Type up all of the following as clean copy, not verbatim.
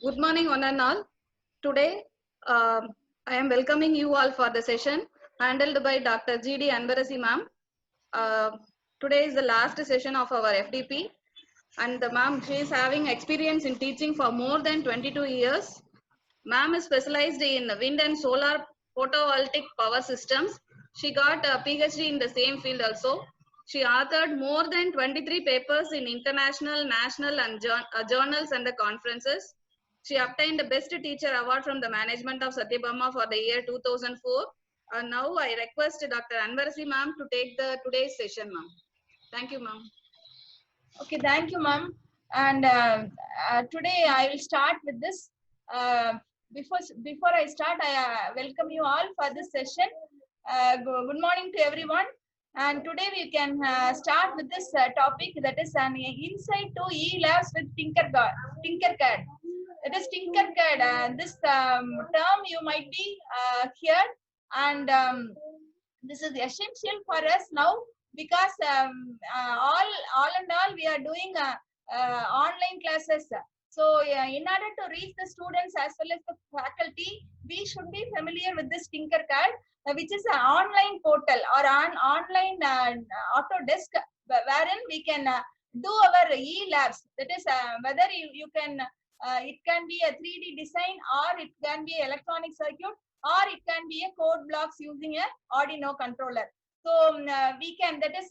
Good morning, one and all. Today, I am welcoming you all for the session handled by Dr. G.D. Anbarasi ma'am. Uh, Today is the last session of our FDP, and the ma'am, she is having experience in teaching for more than 22 years. Ma'am is specialized in wind and solar photovoltaic power systems. She got a PhD in the same field also. She authored more than 23 papers in international, national and journals and the conferences. She obtained the Best Teacher Award from the management of Satyabama for the year 2004. Now I request Dr. Anbarasi ma'am to take the today's session, ma'am. Thank you, ma'am. Okay, thank you, ma'am. And today I will start with this. Before I start, I welcome you all for this session. Good morning to everyone. And today we can start with this topic, that is an insight to E-Labs with Tinkercad. It is Tinkercad. This term you might be heard, and this is essential for us now, because all and all we are doing online classes. So in order to reach the students as well as the faculty, we should be familiar with this Tinkercad, which is an online portal or an online Autodesk, wherein we can do our E-Labs. That is whether you can, it can be a 3D design, or it can be electronic circuit, or it can be a code blocks using a Arduino controller. So we can, that is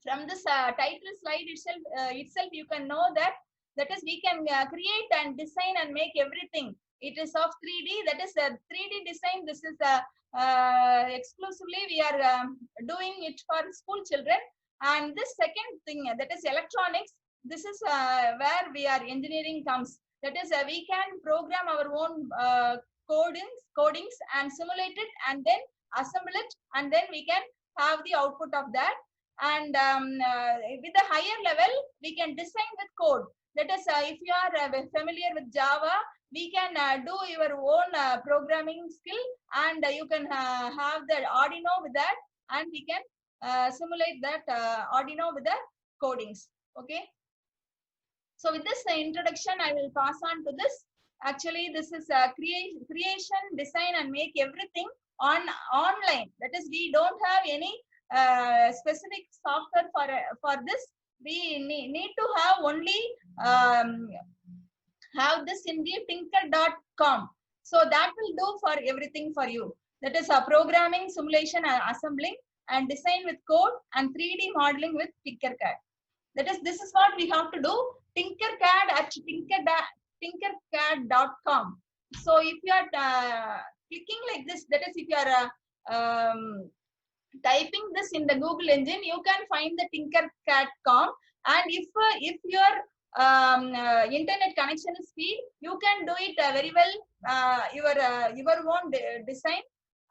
from this title slide itself you can know that is we can create and design and make everything. It is of 3D, that is a 3D design. This is exclusively we are doing it for school children. And this second thing, that is electronics, this is where we are engineering comes. That is we can program our own codings and simulate it and then assemble it, and then we can have the output of that. And with a higher level we can design with code. That is if you are familiar with Java, we can do your own programming skill, and you can have the Arduino with that, and we can simulate that Arduino with the codings. Okay, so with this introduction I will pass on to this. Actually this is creation, design and make everything online. That is we don't have any specific software for this. We need to have only have this in the tinker.com. So that will do for everything for you. That is programming, simulation, assembling and design with code, and 3D modeling with Tinkercad. That is, this is what we have to do. Tinkercad at tinkercad.com. So if you are clicking like this, that is if you are typing this in the Google engine, you can find the tinkercad.com. And if your internet connection is speed, you can do it very well, your own design.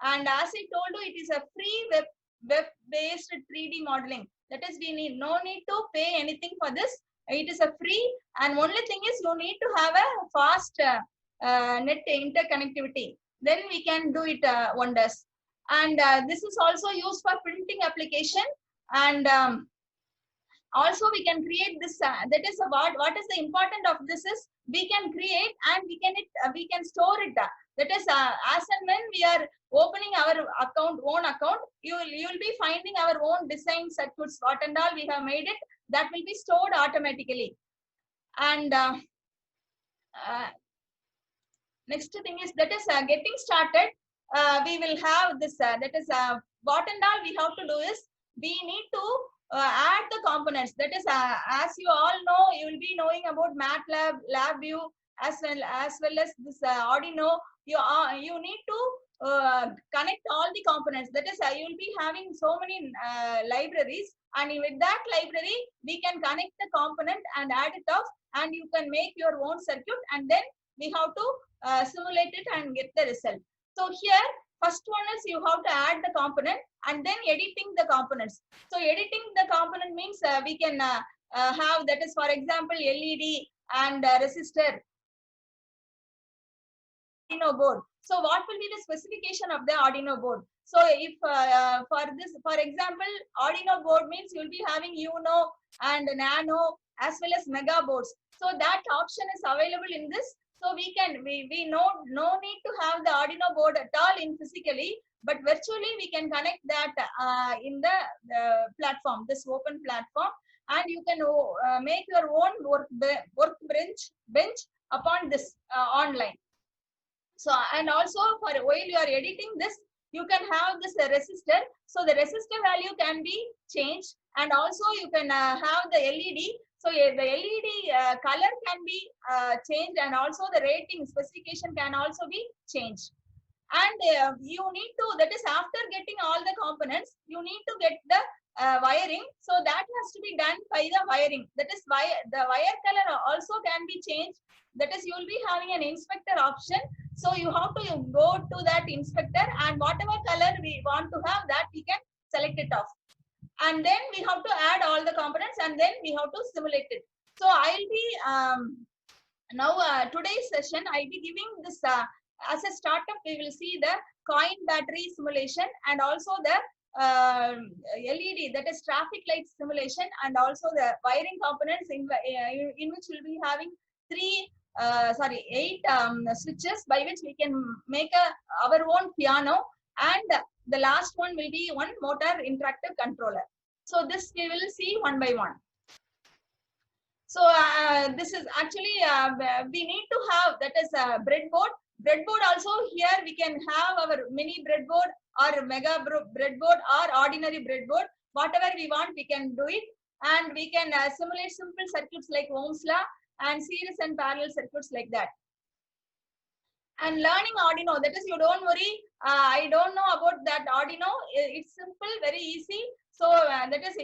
And as I told you, it is a free web-based 3D modeling. That is, we no need to pay anything for this. It is a free, and only thing is you need to have a fast net interconnectivity. Then we can do it wonders. And this is also used for printing application. And also we can create this. That is what is the important of this is we can create and we can store it. That is as and when we are opening our own account, you will be finding our own design circuits, what and all we have made it, that will be stored automatically. And next thing is, that is getting started. We will have this. That is what and all we have to do is we need to add the components. That is as you all know, you will be knowing about MATLAB, LabVIEW, as well as this Arduino. You need to connect all the components. That is you will be having so many libraries, and with that library we can connect the component and add it off, and you can make your own circuit, and then we have to simulate it and get the result. So here first one is you have to add the component and then editing the components. So editing the component means we can have, that is for example, LED and resistor, Arduino board. So what will be the specification of the Arduino board? So if for this, for example, Arduino board means you will be having UNO and Nano as well as Mega boards. So that option is available in this. So we no need to have the Arduino board at all in physically, but virtually we can connect that in the platform, this open platform, and you can make your own work bench upon this online. So, and also for while you are editing this, you can have this resistor. So the resistor value can be changed, and also you can have the LED. So the LED color can be changed, and also the rating specification can also be changed. And you need to, that is after getting all the components, you need to get the wiring. So that has to be done by the wiring. That is why the wire color also can be changed. That is, you will be having an inspector option. So you have to go to that inspector, and whatever color we want to have, that we can select it off. And then we have to add all the components, and then we have to simulate it. So I'll be now today's session, I'll be giving this as a startup. We will see the coin battery simulation, and also the LED, that is traffic light simulation, and also the wiring components in which we'll be having 8 switches by which we can make our own piano, and the last one will be one motor interactive controller. So this we will see one by one. So this is actually we need to have, that is a breadboard. Breadboard also, here we can have our mini breadboard or mega breadboard or ordinary breadboard. Whatever we want, we can do it, and we can simulate simple circuits like Ohm's law and series and parallel circuits like that. And learning Arduino, that is, you don't worry, I don't know about that Arduino. It's simple, very easy. So that is,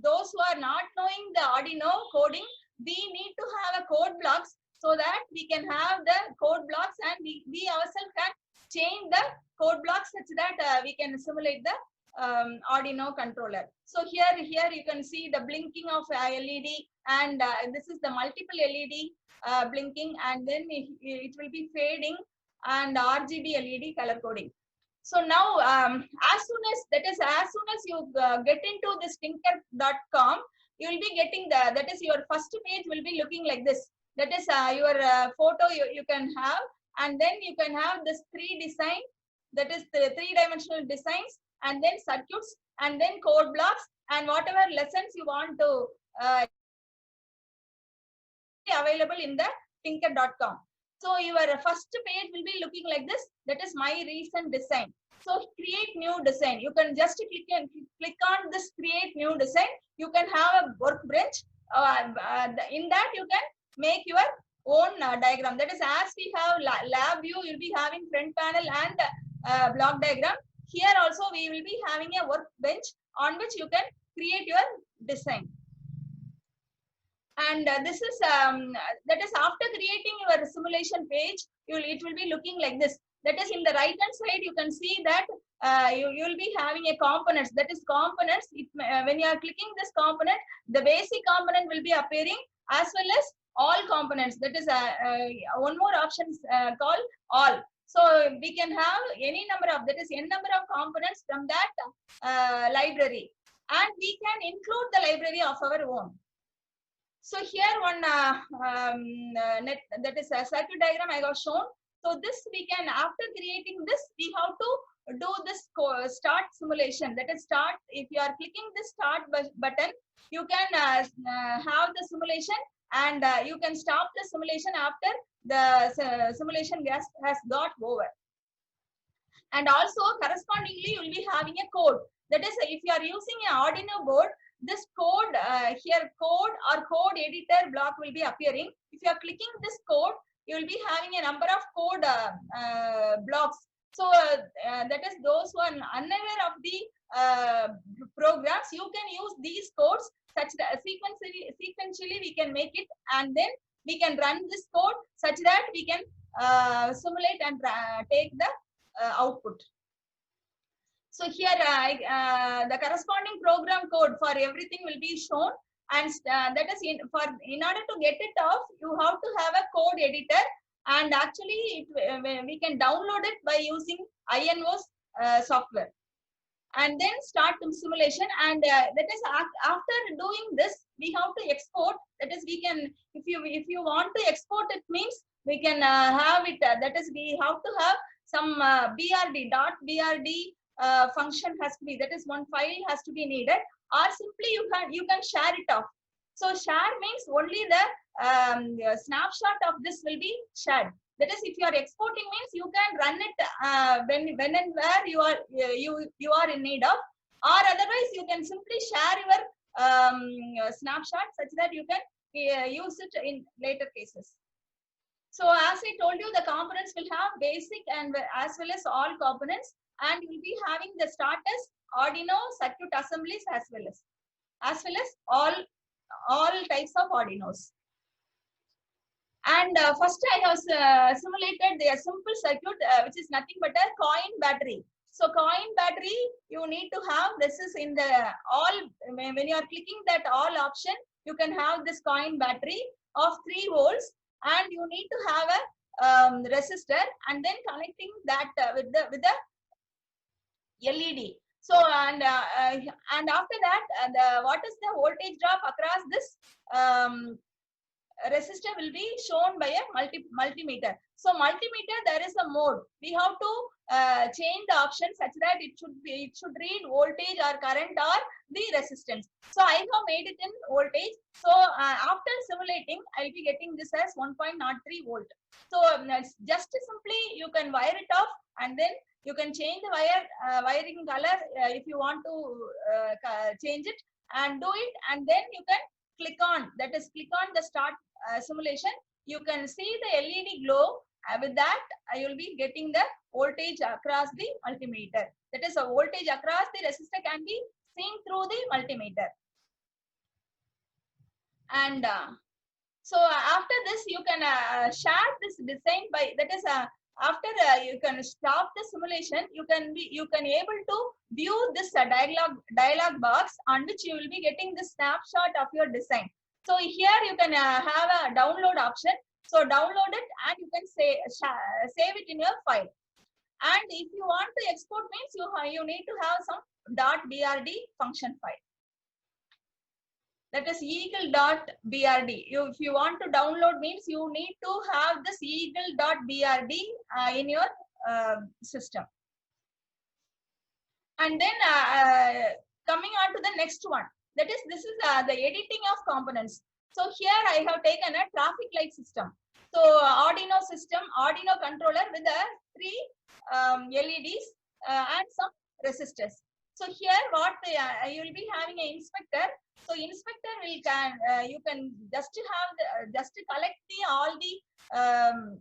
those who are not knowing the Arduino coding, we need to have a code blocks, so that we can have the code blocks, and we ourselves can change the code blocks such that we can simulate the Arduino controller. So here you can see the blinking of LED, and this is the multiple LED blinking, and then it will be fading, and RGB LED color coding. So now as soon as you get into this tinker.com, you will be getting that is, your first page will be looking like this. That is your photo you can have, and then you can have this 3 design, that is the 3-dimensional designs, and then circuits, and then code blocks, and whatever lessons you want to available in the tinker.com. So your first page will be looking like this. That is my recent design. So create new design. You can just click on this create new design. You can have a workbench. In that you can make your own diagram. That is, as we have lab view, you'll be having front panel and block diagram. Here also we will be having a workbench on which you can create your design. And this is that is, after creating your simulation page, it will be looking like this. That is, in the right hand side you can see that you will be having a components. That is components. When you are clicking this component, the basic component will be appearing, as well as all components. That is one more option called all. So we can have any number of, that is n number of components from that library, and we can include the library of our own. So here one that is a circuit diagram I got shown. So this we can, after creating this, we have to do this start simulation. That is start. If you are clicking this start button, you can have the simulation, and you can stop the simulation after the simulation has got over. And also correspondingly, you will be having a code. That is, if you are using an Arduino board, this code here, code or code editor block will be appearing. If you are clicking this code, you will be having a number of code blocks. So that is, those who are unaware of the programs, you can use these codes such that sequentially we can make it, and then we can run this code such that we can simulate and take the output. So here the corresponding program code for everything will be shown, and that is, in order to get it off, you have to have a code editor, and actually we can download it by using INO's software. and then start the simulation. And that is after doing this, we have to export. That is, we can, if you want to export it, means we can have it. That is, we have to have some BRD function has to be. That is, one file has to be needed, or simply you can share it off. So share means only the snapshot of this will be shared. That is, if you are exporting, means you can run it when and where you are in need of, or otherwise you can simply share your snapshot such that you can use it in later cases. So as I told you, the components will have basic and as well as all components, and you will be having the starters, Arduino, circuit assemblies, as well as all types of Arduinos. And first I have simulated the simple circuit, which is nothing but a coin battery. So coin battery, you need to have, this is in the all, when you are clicking that all option, you can have this coin battery of 3 volts, and you need to have a resistor, and then connecting that with the LED. So and after that, what is the voltage drop across this resistor will be shown by a multimeter. So multimeter, there is a mode. We have to change the option such that it should read voltage or current or the resistance. So I have made it in voltage. So after simulating, I'll be getting this as 1.03 volt. So just simply you can wire it off, and then you can change the wiring color if you want to change it, and do it, and then you can click on the start simulation. You can see the LED glow. With that, you will be getting the voltage across the multimeter. That is, a voltage across the resistor can be seen through the multimeter. And so after this, you can share this design by, that is, after you can stop the simulation, you can able to view this dialog box on which you will be getting the snapshot of your design. So here you can have a download option. So download it, and you can save it in your file. And if you want to export, means you need to have some .brd function file. That is eagle.brd. If you want to download, means you need to have this eagle.brd in your system. And then coming on to the next one. That is, this is the editing of components. So here I have taken a traffic light system. So Arduino system, Arduino controller with 3 LEDs and some resistors. So here what you will be having an inspector. So inspector will you can just collect all the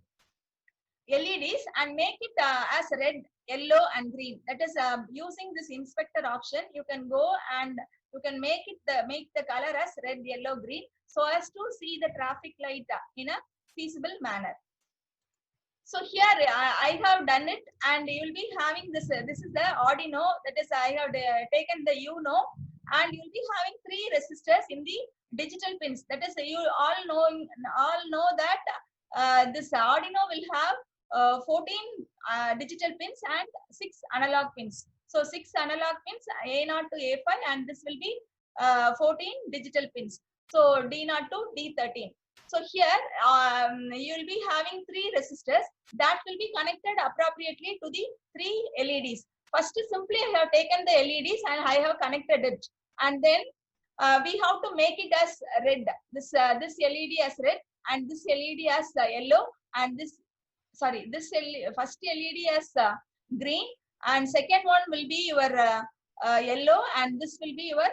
LEDs and make it as red, yellow, and green. That is, using this inspector option, you can go and you can make the color as red, yellow, green, so as to see the traffic light in a feasible manner. So here I have done it, and you will be having this. This is the Arduino. That is, I have taken the UNO, and you will be having 3 resistors in the digital pins. That is, you all know that this Arduino will have 14 digital pins and 6 analog pins. So 6 analog pins, A0 to A5, and this will be 14 digital pins. So D0 to D13. So here you will be having 3 resistors that will be connected appropriately to the 3 LEDs. First, simply I have taken the LEDs and I have connected it, and then we have to make it as red. This LED as red, and this LED as yellow, and this first LED as green, and second one will be your yellow, and this will be your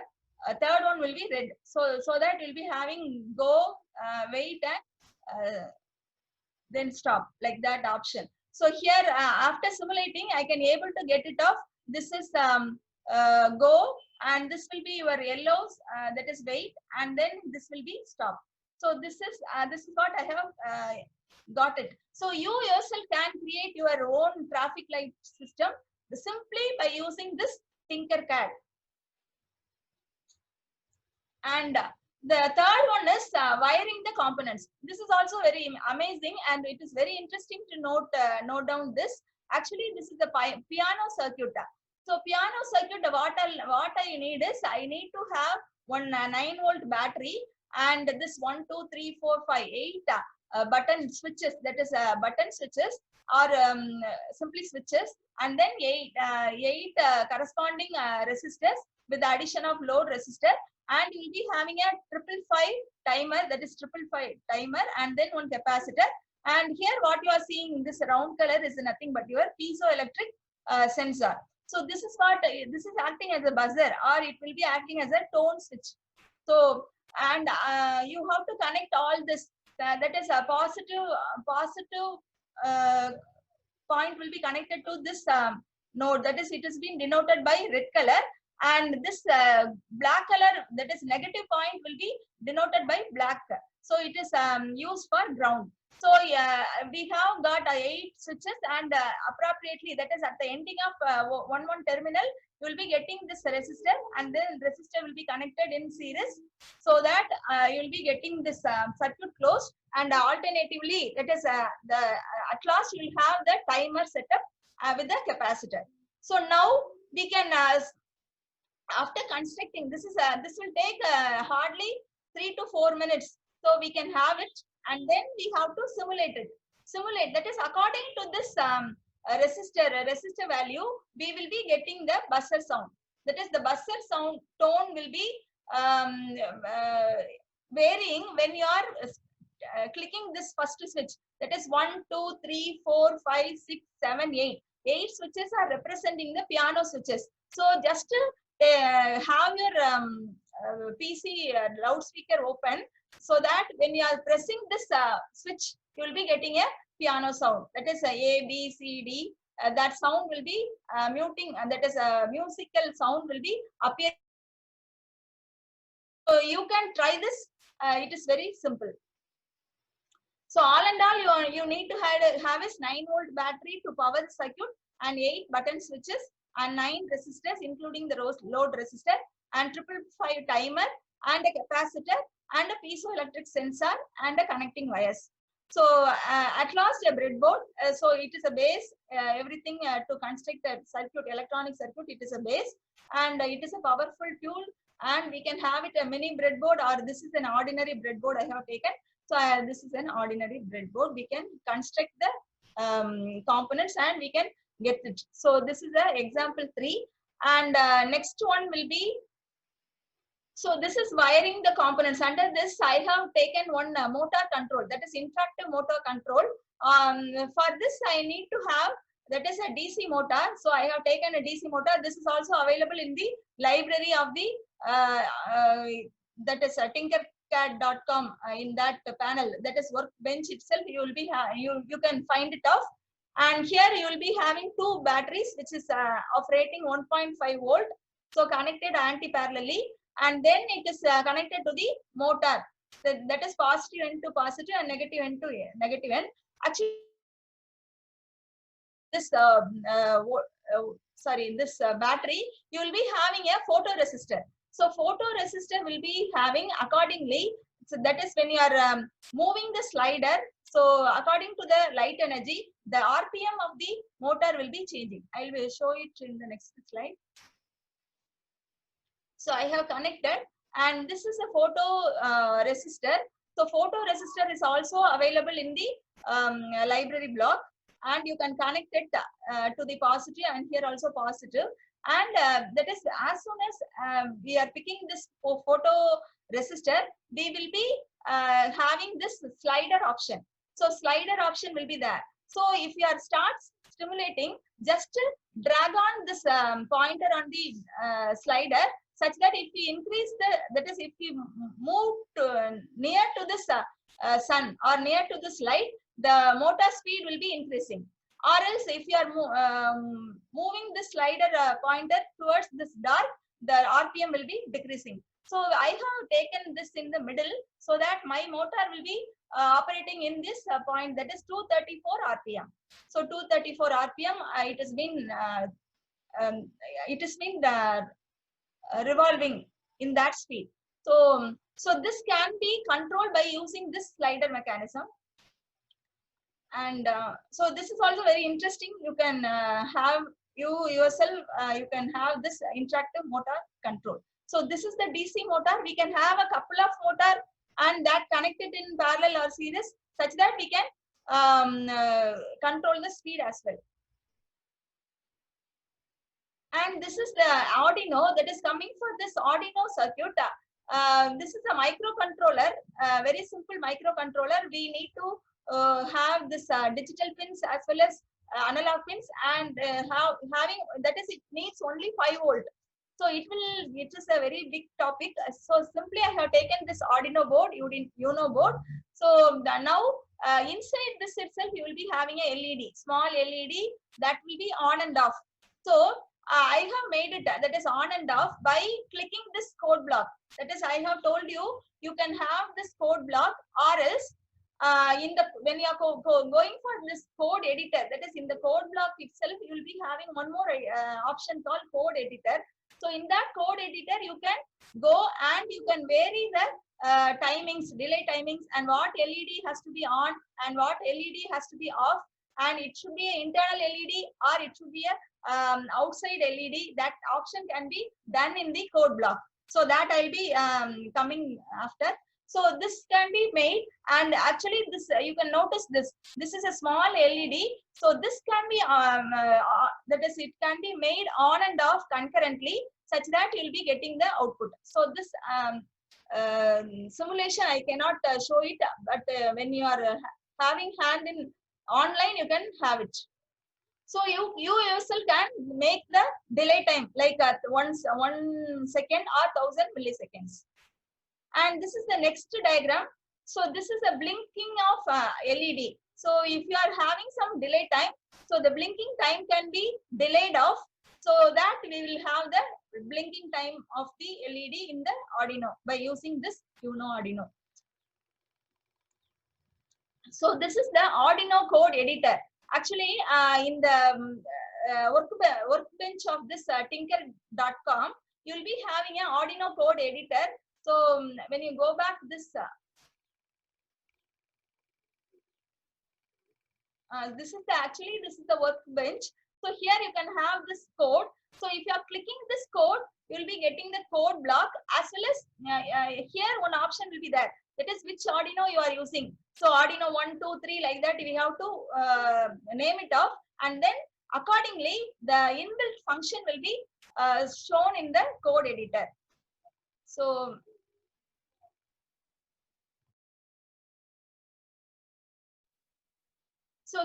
third one will be red. So that we'll be having go, wait, and then stop, like that option. So here after simulating, I can able to get it off. This is go, and this will be your yellows, that is wait, and then this will be stop. So this is what I have got it. So you yourself can create your own traffic light system simply by using this Tinkercad. And the third one is wiring the components. This is also very amazing, and it is very interesting to note down this. Actually, this is the piano circuit. So piano circuit, what I need is, I need to have one 9-volt battery and this 1, 2, 3, 4, 5, 8 button switches, that is button switches or simply switches, and then 8 corresponding resistors with the addition of load resistor, and you'll be having a 555 timer, that is 555 timer, and then one capacitor. And here what you are seeing in this round color is nothing but your piezoelectric sensor. So this is what, this is acting as a buzzer, or it will be acting as a tone switch. So, and you have to connect all this, that is a positive point will be connected to this node, that is it has been denoted by red color, and this black color, that is negative point, will be denoted by black. So it is used for ground. So we have got 8 switches, and appropriately, that is at the ending of one terminal, you will be getting this resistor, and then resistor will be connected in series, so that you will be getting this circuit closed. And alternatively, that is at last you will have the timer setup with the capacitor. So now we can, after constructing, this will take hardly 3 to 4 minutes. So we can have it, and then we have to simulate it. Simulate, that is according to this resistor value, we will be getting the buzzer sound. That is the buzzer sound tone will be varying when you are clicking this first switch. That is 1, 2, 3, 4, 5, 6, 7, 8. 8 switches are representing the piano switches. So just have your PC loudspeaker open, so that when you are pressing this switch, you will be getting a piano sound. That is A, B, C, D. That sound will be muting, and that is a musical sound will be appearing. So you can try this. It is very simple. So all and all, you need to have a 9-volt battery to power the circuit, and 8 button switches, and 9 resistors, including the load resistor, and 555 timer, and a capacitor, and a piezoelectric sensor, and a connecting wires. So at last, a breadboard. So it is a base. Everything to construct a circuit, electronic circuit, it is a base, and it is a powerful tool. And we can have it a mini breadboard, or this is an ordinary breadboard I have taken. So this is an ordinary breadboard. We can construct the components, and we can get it. So this is the example 3, and next one will be. So this is wiring the components. Under this, I have taken one motor control, that is interactive motor control. For this, I need to have, that is a DC motor. So I have taken a DC motor. This is also available in the library of the that is tinkercad.com. In that panel, that is workbench itself, you will be you can find it off. And here you will be having 2 batteries, which is of rating 1.5 volt. So connected anti-parallelly, and then it is connected to the motor. That is positive end to positive and negative end to negative end. Actually, this this battery, you will be having a photoresistor. So photoresistor will be having accordingly. So that is when you are moving the slider. So according to the light energy, the RPM of the motor will be changing. I will show it in the next slide. So I have connected, and this is a photo resistor. So photoresistor is also available in the library block, and you can connect it to the positive, and here also positive. And that is, as soon as we are picking this photo resistor, we will be having this slider option. So slider option will be there. So if you are stimulating, just drag on this pointer on the slider, such that if we increase that is, if we move near to this sun or near to this light, the motor speed will be increasing. Or else, if you are moving the slider pointer towards this dark, the RPM will be decreasing. So I have taken this in the middle, so that my motor will be operating in this point, that is 234 RPM. So 234 RPM, it has been revolving in that speed. So this can be controlled by using this slider mechanism. And so this is also very interesting. You can have you yourself, you can have this interactive motor control. So this is the DC motor. We can have a couple of motor and that connected in parallel or series, such that we can control the speed as well. And this is the Arduino that is coming for this Arduino circuit. This is a microcontroller, very simple microcontroller. We need to have this digital pins as well as analog pins, and having that is, it needs only 5 volt. So it is a very big topic. So simply I have taken this Arduino board, Uno board. So now inside this itself you will be having a LED, small LED that will be on and off. So I have made it that is on and off by clicking this code block. That is, I have told you, you can have this code block, or else when you are going for this code editor, that is in the code block itself, you will be having one more option called code editor. So in that code editor, you can go and you can vary the timings, delay timings, and what LED has to be on and what LED has to be off, and it should be an internal LED or it should be a outside LED. That option can be done in the code block. So that I'll be coming after. So this can be made, and actually this you can notice this is a small LED. So this can be that is, it can be made on and off concurrently, such that you'll be getting the output. So this simulation I cannot show it, but when you are having hand in online, you can have it. So you yourself can make the delay time like 1 second or 1000 milliseconds. And this is the next diagram. So this is a blinking of LED. So if you are having some delay time, so the blinking time can be delayed off, so that we will have the blinking time of the LED in the Arduino by using this Uno Arduino. So this is the Arduino code editor. Actually, in the workbench of this tinker.com, you will be having an Arduino code editor. So when you go back this, this is the workbench. So here you can have this code. So if you are clicking this code, you will be getting the code block, as well as here one option will be there. That is which Arduino you are using. So Arduino 1, 2, 3 like that, we have to name it off, and then accordingly the inbuilt function will be shown in the code editor. So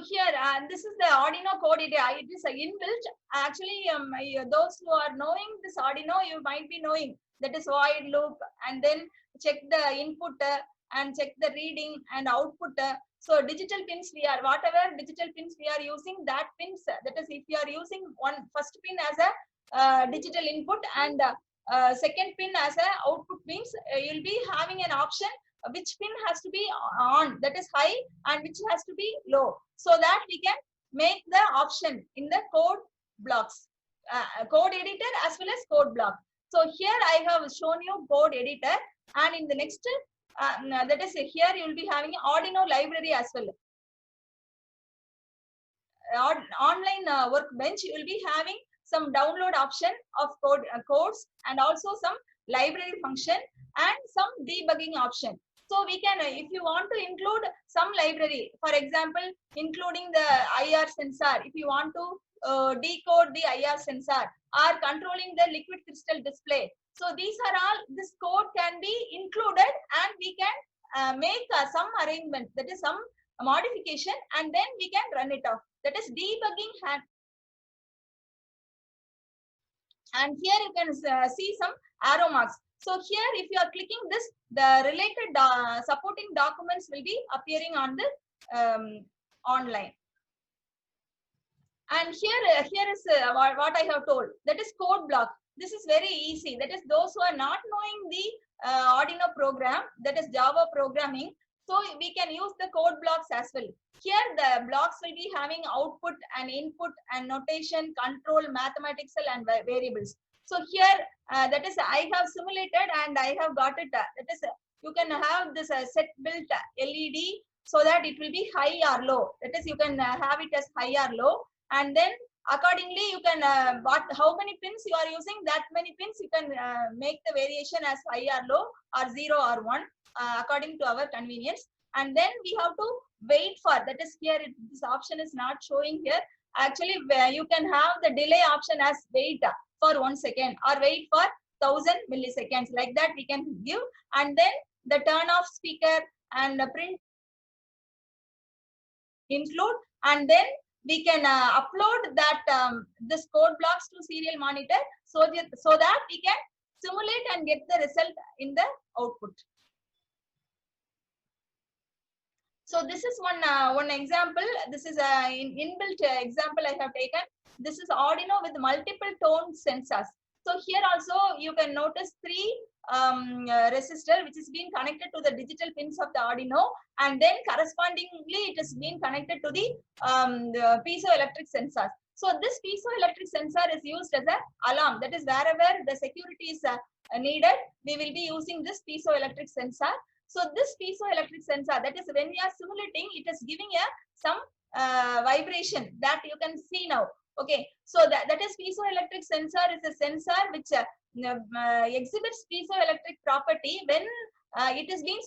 here, this is the Arduino code editor. It is inbuilt. Actually, those who are knowing this Arduino, you might be knowing that is void loop, and then check the input and check the reading and output. So digital pins, whatever digital pins we are using, that pins, that is if you are using first pin as a digital input and second pin as a output pins, you'll be having an option which pin has to be on, that is high, and which has to be low, so that we can make the option in the code blocks, code editor as well as code block. So here I have shown you code editor, and in the next that is here you will be having Arduino library as well. Online workbench, you will be having some download option of codes, and also some library function and some debugging option. So we can, if you want to include some library, for example, including the IR sensor, if you want to decode the IR sensor, or controlling the liquid crystal display. So these are all, this code can be included, and we can make some arrangement, that is some modification, and then we can run it off. That is debugging hand. And here you can see some arrow marks. So here, if you are clicking this, the related supporting documents will be appearing on the online. And here is what I have told. That is code block. This is very easy. That is those who are not knowing the Arduino program, that is Java programming. So we can use the code blocks as well. Here the blocks will be having output and input and notation, control, mathematical and variables. So here that is I have simulated and I have got it. That is you can have this set built LED so that it will be high or low. That is you can have it as high or low, and then Accordingly, you can how many pins you are using, that many pins you can make the variation as high or low or 0 or 1 according to our convenience. And then we have to wait for, that is here this option is not showing here. Actually, you can have the delay option as wait for 1 second or wait for 1000 milliseconds, like that we can give. And then the turn off speaker and the print include, and then we can upload that this code blocks to serial monitor, so that we can simulate and get the result in the output. So this is one example. This is an inbuilt example I have taken. This is Arduino with multiple tone sensors. So here also you can notice 3 resistor which is being connected to the digital pins of the Arduino, and then correspondingly it is being connected to the piezoelectric sensors. So this piezoelectric sensor is used as an alarm. That is, wherever the security is needed, we will be using this piezoelectric sensor. So this piezoelectric sensor, that is when we are simulating, it is giving some vibration that you can see now. Okay, so that is piezoelectric sensor is a sensor which exhibits piezoelectric property when it is being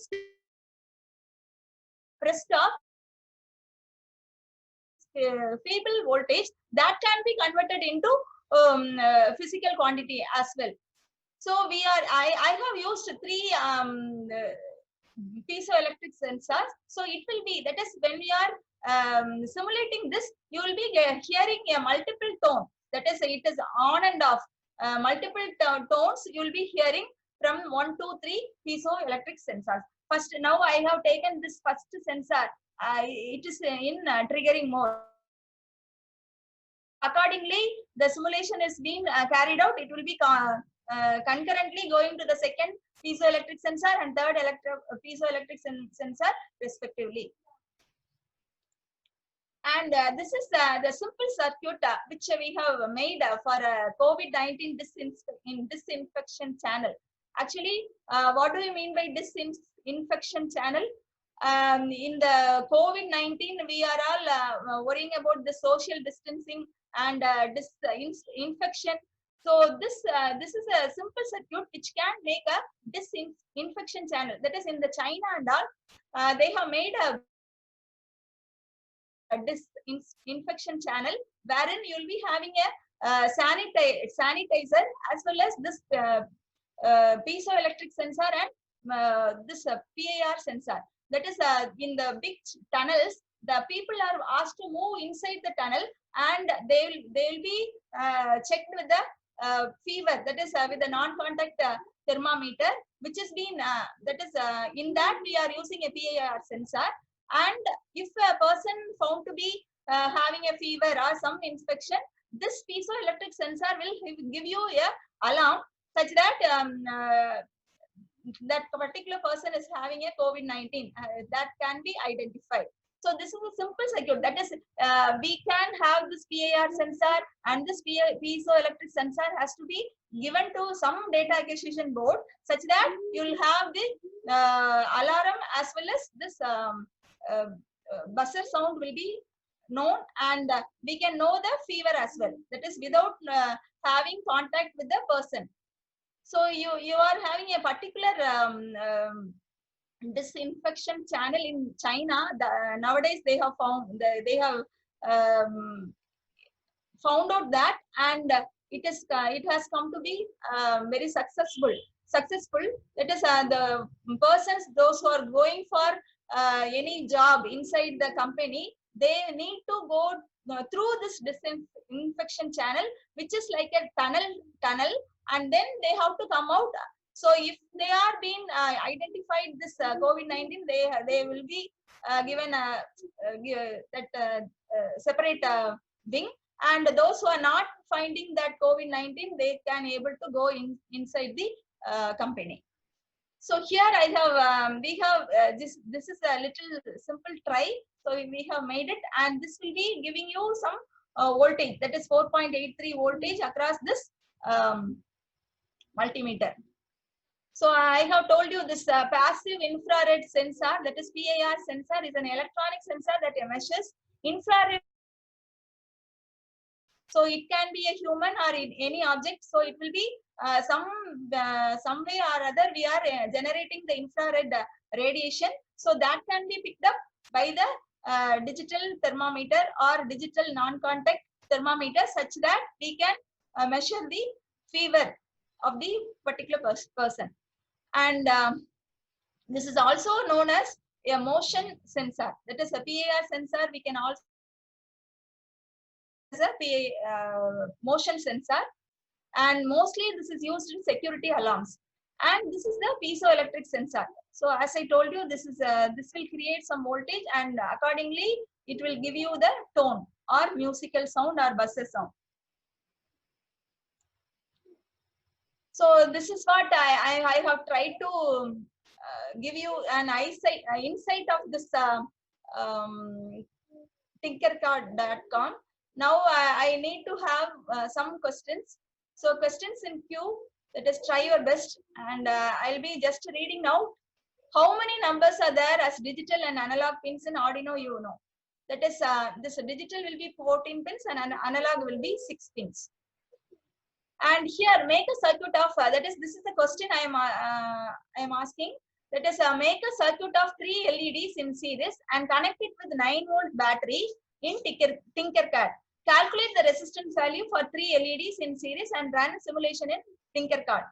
pressed off feeble voltage that can be converted into physical quantity as well. So I have used 3 piezoelectric sensors. So it will be, that is when we are simulating this, you will be hearing a multiple tone. That is, it is on and off. Multiple tones you will be hearing from 1, 2, 3 piezoelectric sensors. First, now I have taken this first sensor. It is in triggering mode. Accordingly, the simulation is being carried out. It will be concurrently going to the second piezoelectric sensor and third piezoelectric sensor respectively. And this is the simple circuit which we have made for COVID-19 disinfection channel. Actually, what do you mean by disinfection channel? In the COVID-19, we are all worrying about the social distancing and infection. So this is a simple circuit which can make a disinfection channel. That is, in the China and all, they have made a disinfection channel wherein you will be having a sanitizer as well as this piezoelectric sensor and this PIR sensor. That is, in the big tunnels, the people are asked to move inside the tunnel, and they will be checked with the fever. That is, with the non-contact thermometer, which is being that is in that we are using a PIR sensor. And if a person found to be having a fever or some infection, this piezoelectric sensor will give you a alarm such that that particular person is having a COVID-19 that can be identified. So this is a simple circuit. That is, we can have this PIR sensor, and this piezoelectric sensor has to be given to some data acquisition board such that you will have the alarm as well as this buzzer sound will be known, and we can know the fever as well. That is, without having contact with the person. So you are having a particular disinfection channel in China. Nowadays they have found out that, and it has come to be very successful. That is, the persons, those who are going for any job inside the company, they need to go through this disinfection channel, which is like a tunnel, and then they have to come out. So if they are being identified this COVID-19, they will be given that separate wing, and those who are not finding that COVID-19, they can able to go inside the company. So here I have we have this is a little simple try. So we have made it, and this will be giving you some voltage, that is 4.83 voltage across this multimeter. So I have told you this passive infrared sensor, that is PIR sensor, is an electronic sensor that measures infrared So it can be a human or any object. So it will be some way or other we are generating the infrared radiation. So that can be picked up by the digital thermometer or digital non-contact thermometer, such that we can measure the fever of the particular person. And this is also known as a motion sensor. That is a PIR sensor. We can also as a motion sensor, and mostly this is used in security alarms. And this is the piezoelectric sensor. So as I told you, this will create some voltage, and accordingly it will give you the tone or musical sound or buzzer sound. So this is what I have tried to give you an insight of this tinkercad.com. Now I need to have some questions. So questions in queue. Let us try your best, and I'll be just reading out. How many numbers are there as digital and analog pins in Arduino Uno? That is, this digital will be 14 pins and analog will be 6 pins. And here, make a circuit of, this is the question I am asking. That is, make a circuit of 3 LEDs in series and connect it with 9-volt battery in Tinkercad. Calculate the resistance value for 3 LEDs in series and run a simulation in Tinkercad.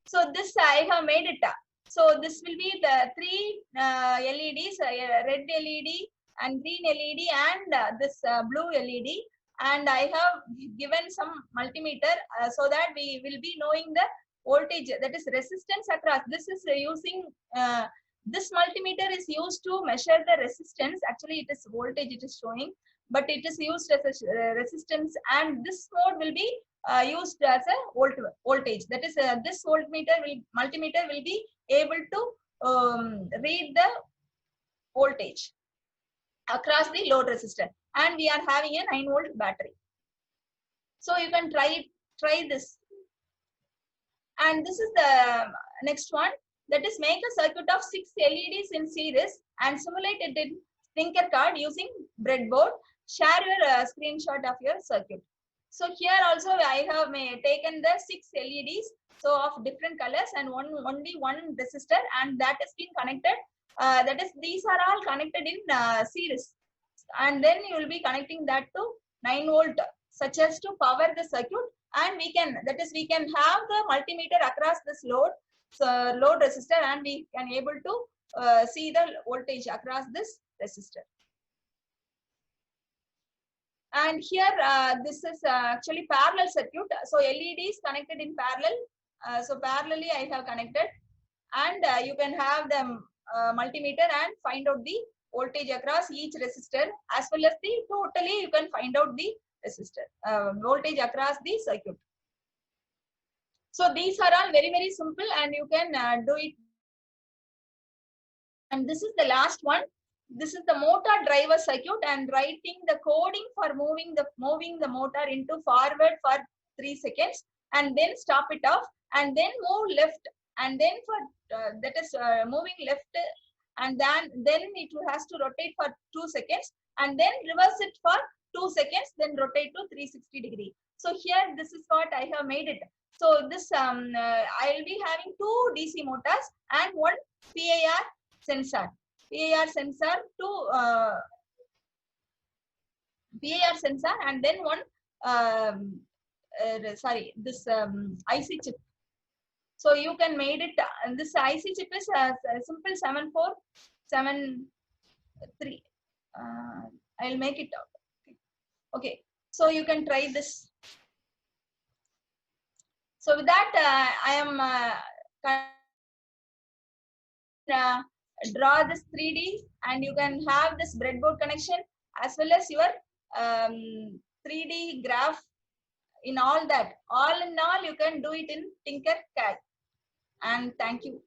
So this I have made it. So this will be the 3 LEDs, red LED and green LED and this blue LED. And I have given some multimeter so that we will be knowing the voltage, that is resistance across. This is using, this multimeter is used to measure the resistance. Actually, it is voltage it is showing, but it is used as a resistance, and this mode will be used as a voltage. That is, this multimeter will be able to read the voltage across the load resistor, and we are having a 9-volt battery. So you can try this. And this is the next one. That is, make a circuit of 6 LEDs in series and simulate it in Tinkercad using breadboard. Share your screenshot of your circuit. So here also I have taken the 6 LEDs, so of different colors, and only one resistor, and that has been connected. That is, these are all connected in series, and then you will be connecting that to 9-volt, such as to power the circuit. And we can, that is, we can have the multimeter across this load resistor, and we can able to see the voltage across this resistor. And here this is actually parallel circuit. So LED is connected in parallel. So parallelly I have connected, and you can have the multimeter and find out the voltage across each resistor, as well as the totally you can find out the resistor voltage across the circuit. So these are all very, very simple, and you can do it. And this is the last one. This is the motor driver circuit, and writing the coding for moving the motor into forward for 3 seconds, and then stop it off, and then move left, and then for that is moving left, and then it has to rotate for 2 seconds, and then reverse it for 2 seconds, then rotate to 360 degree. So here this is what I have made it. So this I will be having 2 DC motors and 1 PIR sensor. PIR sensor to PIR sensor, and then one this IC chip. So you can made it. This IC chip is a simple 7473. I'll make it out. Okay. So you can try this. So with that, I am draw this 3D, and you can have this breadboard connection as well as your 3D graph in all that. All in all, you can do it in Tinkercad. And thank you.